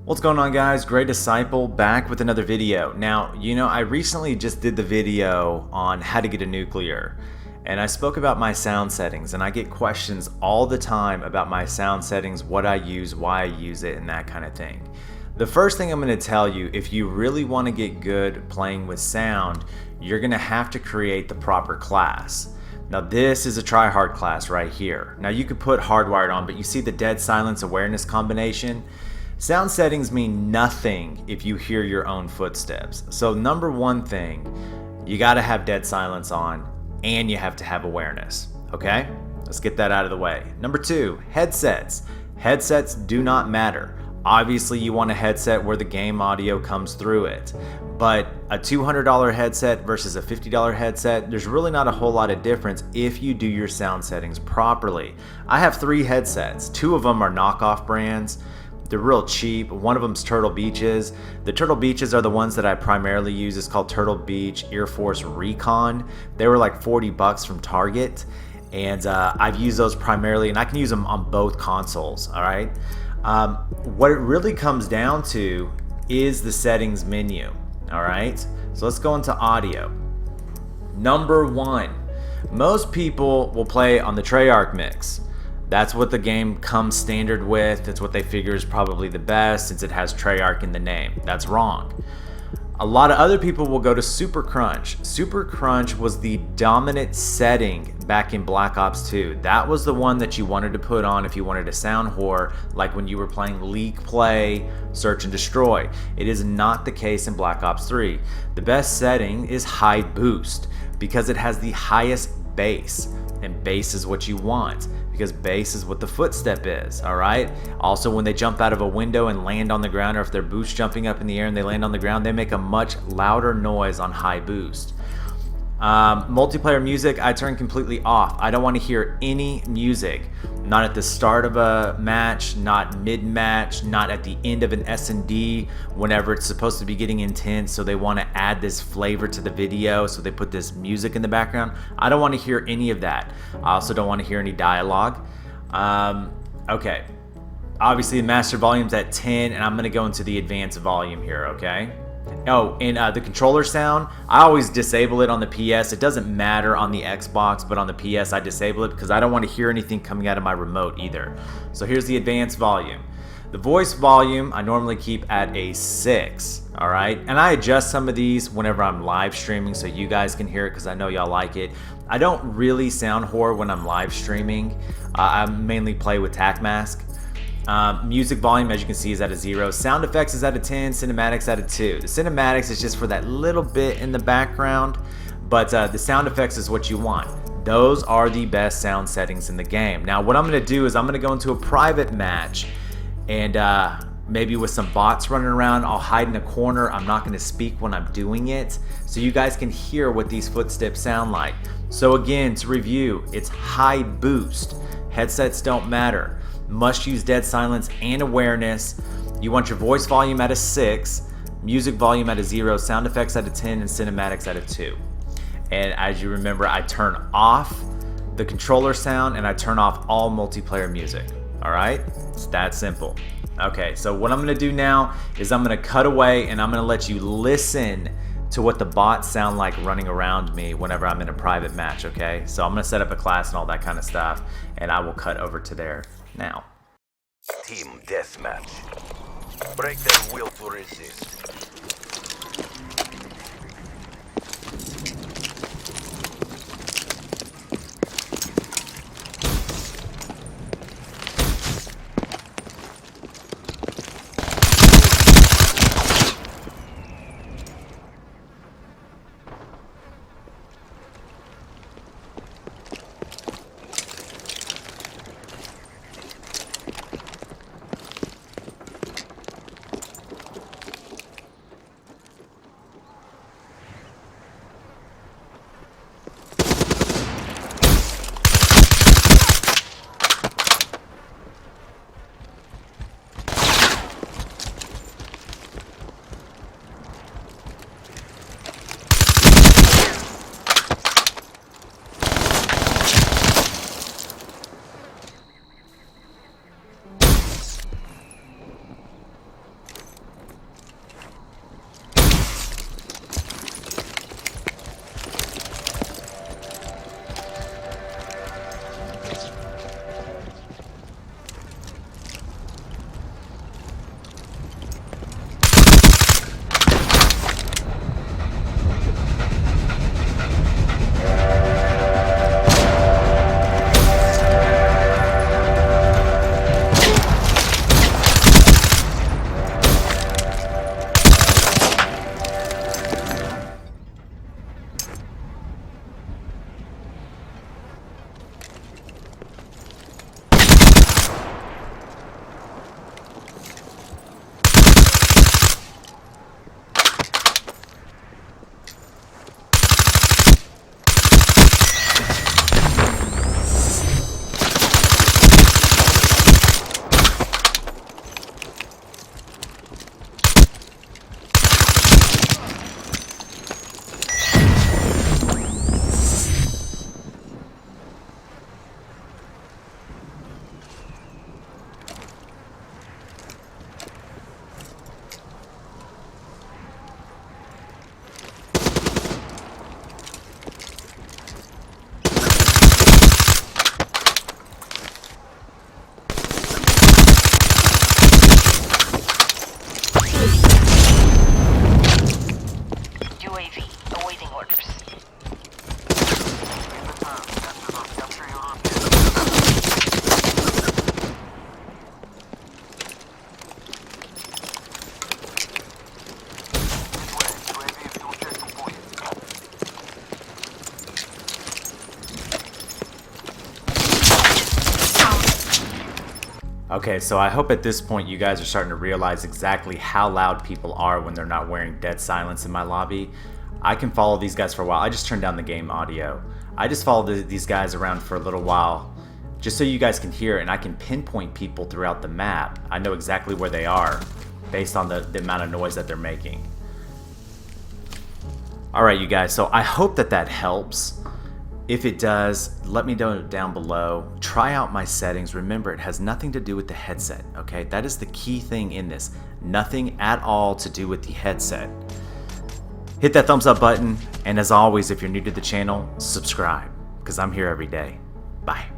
What's going on, guys? Gray Disciple back with another video. Now, I recently just did the video on how to get a nuclear, and I spoke about my sound settings, and I get questions all the time about my sound settings, what I use, why I use it, and that kind of thing. The first thing I'm going to tell you, if you really want to get good playing with sound, you're going to have to create the proper class. Now this is a try-hard class right here. Now you could put hardwired on, but you see the dead silence awareness combination? Sound settings mean nothing if you hear your own footsteps. So number one thing, you gotta have dead silence on and you have to have awareness, okay? Let's get that out of the way. Number two, headsets. Headsets do not matter. Obviously you want a headset where the game audio comes through it, but a $200 headset versus a $50 headset, there's really not a whole lot of difference if you do your sound settings properly. I have 3 headsets. 2 of them are knockoff brands. They're real cheap. One of them's Turtle Beaches. The Turtle Beaches are the ones that I primarily use. It's called Turtle Beach Ear Force Recon. They were like 40 bucks from Target, and I've used those primarily, and I can use them on both consoles, all right? What it really comes down to is the settings menu, all right? So let's go into audio. Number 1, most people will play on the Treyarch mix. That's what the game comes standard with. It's what they figure is probably the best since it has Treyarch in the name. That's wrong. A lot of other people will go to Super Crunch. Super Crunch was the dominant setting back in Black Ops 2. That was the one that you wanted to put on if you wanted a sound whore, like when you were playing Leak Play, Search and Destroy. It is not the case in Black Ops 3. The best setting is High Boost because it has the highest bass, and bass is what you want because bass is what the footstep is, all right? Also, when they jump out of a window and land on the ground, or if they're boost jumping up in the air and they land on the ground, they make a much louder noise on high boost. Multiplayer music, I turn completely off. I don't want to hear any music. Not at the start of a match, not mid-match, not at the end of an S&D whenever it's supposed to be getting intense, so they want to add this flavor to the video, so they put this music in the background. I don't want to hear any of that. I also don't want to hear any dialogue. Okay. Obviously, the master volume's at 10, and I'm going to go into the advanced volume here, okay? Oh, and the controller sound, I always disable it on the PS. It doesn't matter on the Xbox, but on the PS I disable it because I don't want to hear anything coming out of my remote either. So here's the advanced volume. The voice volume I normally keep at a 6, all right? And I adjust some of these whenever I'm live streaming so you guys can hear it because I know y'all like it. I don't really sound whore when I'm live streaming. I mainly play with TacMask. Music volume, as you can see, is at a 0. Sound effects is at a 10. Cinematics at a 2. The cinematics is just for that little bit in the background, but the sound effects is what you want. Those are the best sound settings in the game. Now, what I'm going to do is I'm going to go into a private match, and maybe with some bots running around, I'll hide in a corner. I'm not going to speak when I'm doing it, so you guys can hear what these footsteps sound like. So again, to review, it's high boost. Headsets don't matter. Must use dead silence and awareness. You want your voice volume at a 6, music volume at a 0, sound effects at a 10, and cinematics at a 2. And as you remember, I turn off the controller sound and I turn off all multiplayer music. All right, it's that simple. Okay, so what I'm gonna do now is I'm gonna cut away and I'm gonna let you listen to what the bots sound like running around me whenever I'm in a private match, okay? So I'm gonna set up a class and all that kind of stuff, and I will cut over to there now. Team deathmatch. Break their will to resist. Okay, so I hope at this point you guys are starting to realize exactly how loud people are when they're not wearing dead silence in my lobby. I can follow these guys for a while. I just turned down the game audio. I just followed these guys around for a little while just so you guys can hear, and I can pinpoint people throughout the map. I know exactly where they are based on the amount of noise that they're making. Alright you guys, so I hope that helps. If it does, let me know down below. Try out my settings. Remember, it has nothing to do with the headset, okay? That is the key thing in this. Nothing at all to do with the headset. Hit that thumbs up button, and as always, if you're new to the channel, subscribe, because I'm here every day. Bye.